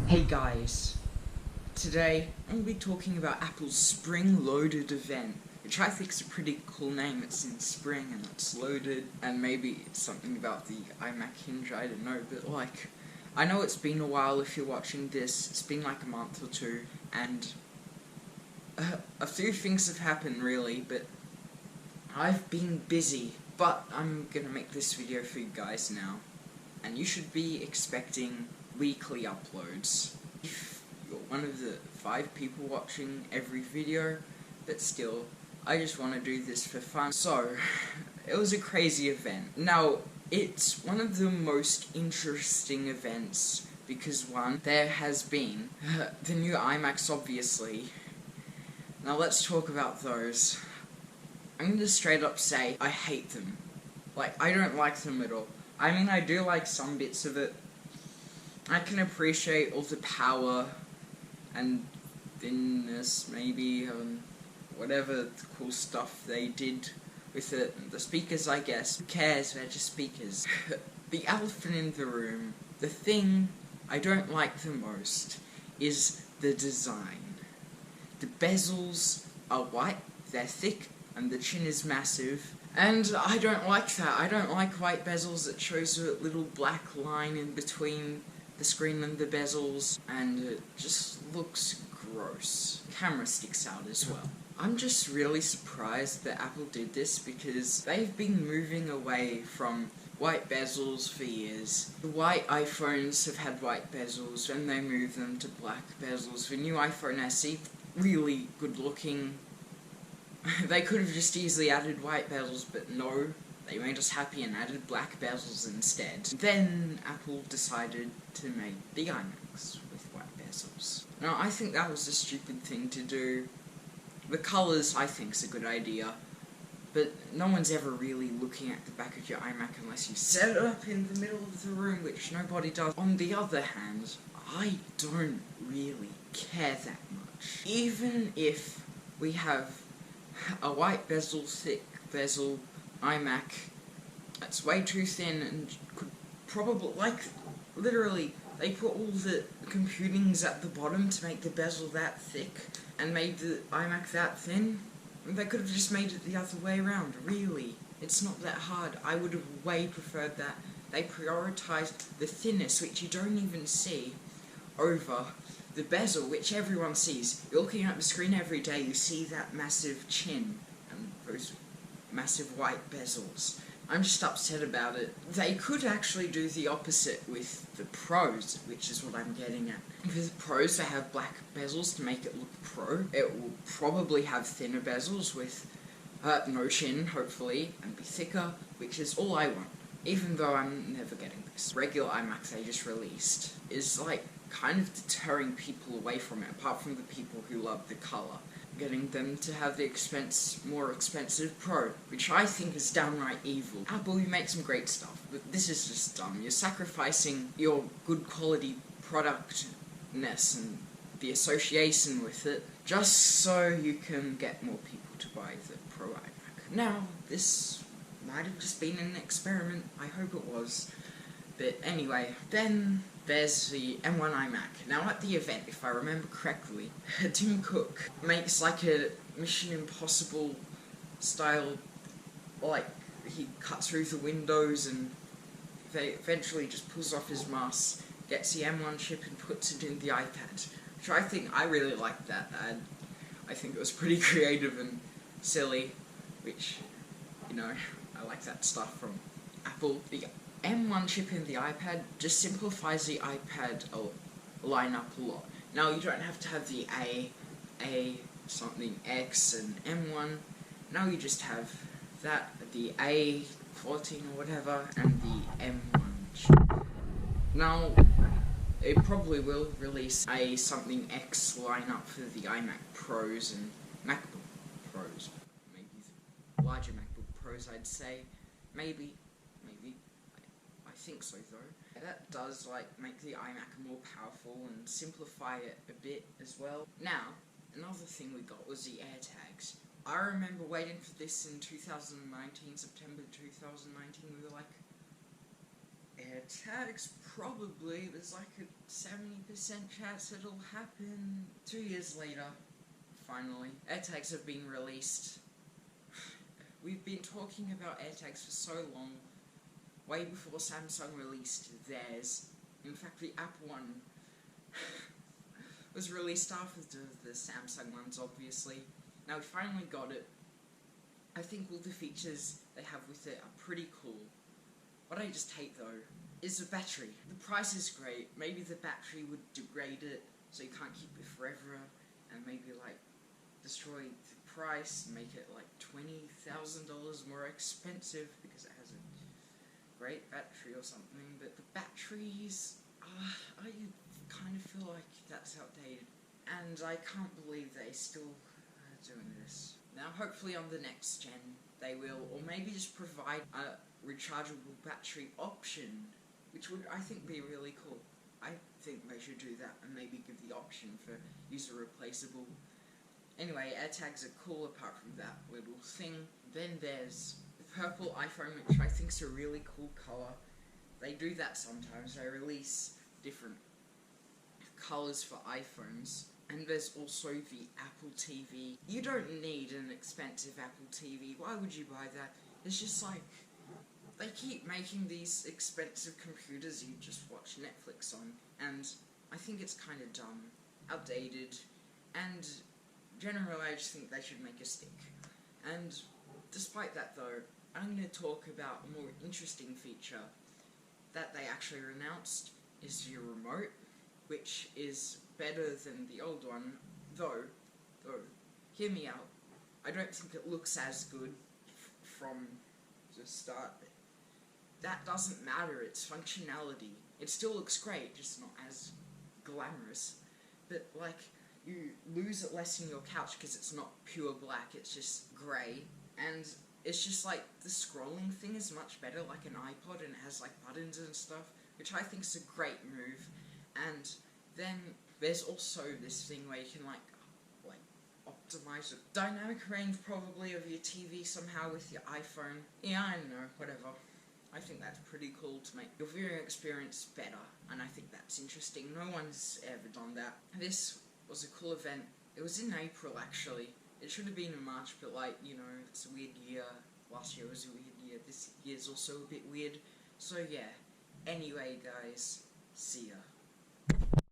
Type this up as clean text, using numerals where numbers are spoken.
Hey guys, today I'm going to be talking about Apple's Spring Loaded event, which I think is a pretty cool name. It's in spring and it's loaded, and maybe it's something about the iMac hinge, I don't know, but I know it's been a while if you're watching this. It's been like a month or two, and a few things have happened really, but I've been busy. But I'm going to make this video for you guys now, and you should be expecting weekly uploads. If you're one of the 5 people watching every video, but still, I just want to do this for fun. So, it was a crazy event. Now, it's one of the most interesting events because one, there has been the new iMacs, obviously. Now let's talk about those. I'm going to straight up say I hate them. I don't like them at all. I mean, I do like some bits of it. I can appreciate all the power and thinness, maybe, whatever cool stuff they did with it. The speakers, I guess. Who cares? They're just speakers. The elephant in the room, the thing I don't like the most, is the design. The bezels are white, they're thick, and the chin is massive. And I don't like that. I don't like white bezels that shows a little black line in between the screen and the bezels, and it just looks gross. Camera sticks out as well. I'm just really surprised that Apple did this because they've been moving away from white bezels for years. The white iPhones have had white bezels, and they moved them to black bezels. The new iPhone SE, really good looking. They could have just easily added white bezels, but no, they made us happy and added black bezels instead. Then Apple decided to make the iMacs with white bezels. Now, I think that was a stupid thing to do. The colours, I think, is a good idea, but no one's ever really looking at the back of your iMac unless you set it up in the middle of the room, which nobody does. On the other hand, I don't really care that much. Even if we have a white bezel, thick bezel iMac that's way too thin and could probably, literally, they put all the computings at the bottom to make the bezel that thick and made the iMac that thin. They could have just made it the other way around, really. It's not that hard. I would have way preferred that. They prioritized the thinness, which you don't even see, over the bezel, which everyone sees. You're looking at the screen every day, you see that massive chin and those massive white bezels. I'm just upset about it. They could actually do the opposite with the Pros, which is what I'm getting at. With the Pros, they have black bezels to make it look pro. It will probably have thinner bezels with no chin, hopefully, and be thicker, which is all I want. Even though I'm never getting this. Regular iMac they just released is kind of deterring people away from it, apart from the people who love the colour. Getting them to have the more expensive Pro, which I think is downright evil. Apple, you make some great stuff, but this is just dumb. You're sacrificing your good quality productness and the association with it, just so you can get more people to buy the Pro iMac. Now, this might have just been an experiment, I hope it was. But anyway, then there's the M1 iMac. Now at the event, if I remember correctly, Tim Cook makes a Mission Impossible style, he cuts through the windows and they eventually just pulls off his mask, gets the M1 chip and puts it in the iPad. Which I really liked that. I think it was pretty creative and silly, which, I like that stuff from Apple. The M1 chip in the iPad just simplifies the iPad lineup a lot. Now you don't have to have the A, something X and M1. Now you just have that, the A14 or whatever, and the M1 chip. Now, it probably will release a something X lineup for the iMac Pros and MacBook Pros. Maybe the larger MacBook Pros, I'd say. Maybe. I think so though. That does make the iMac more powerful and simplify it a bit as well. Now, another thing we got was the AirTags. I remember waiting for this in 2019, September 2019, we were AirTags, probably. There's like a 70% chance it'll happen 2 years later. Finally, AirTags have been released. We've been talking about AirTags for so long, way before Samsung released theirs. In fact, the Apple one was released after the Samsung ones, obviously. Now we finally got it. I think all the features they have with it are pretty cool. What I just hate though is the battery. The price is great. Maybe the battery would degrade it so you can't keep it forever, and maybe like destroy the price and make it like $20,000 more expensive because it has a great battery or something. But the batteries, I kind of feel like that's outdated, and I can't believe they still are doing this. Now hopefully on the next gen they will, or maybe just provide a rechargeable battery option, which would, I think, be really cool. I think they should do that and maybe give the option for user replaceable. Anyway, AirTags are cool apart from that little thing. Then there's the purple iPhone, which I think is a really cool colour. They do that sometimes. They release different colours for iPhones. And there's also the Apple TV. You don't need an expensive Apple TV. Why would you buy that? It's just like, they keep making these expensive computers you just watch Netflix on, and I think it's kind of dumb, outdated, and generally I just think they should make a stick. And despite that though, I'm going to talk about a more interesting feature that they actually announced, is your remote, which is better than the old one, though, hear me out, I don't think it looks as good from the start. That doesn't matter, it's functionality. It still looks great, just not as glamorous. But like, you lose it less in your couch because it's not pure black, it's just grey. And it's just like, the scrolling thing is much better, like an iPod, and it has like buttons and stuff, which I think is a great move. And then there's also this thing where you can like optimize the dynamic range probably of your TV somehow with your iPhone. Yeah, I don't know, whatever. I think that's pretty cool to make your viewing experience better, and I think that's interesting. No one's ever done that. This was a cool event. It was in April actually. It should have been in March, but like, you know, it's a weird year. Last year was a weird year. This year's also a bit weird. So yeah. Anyway guys, see ya.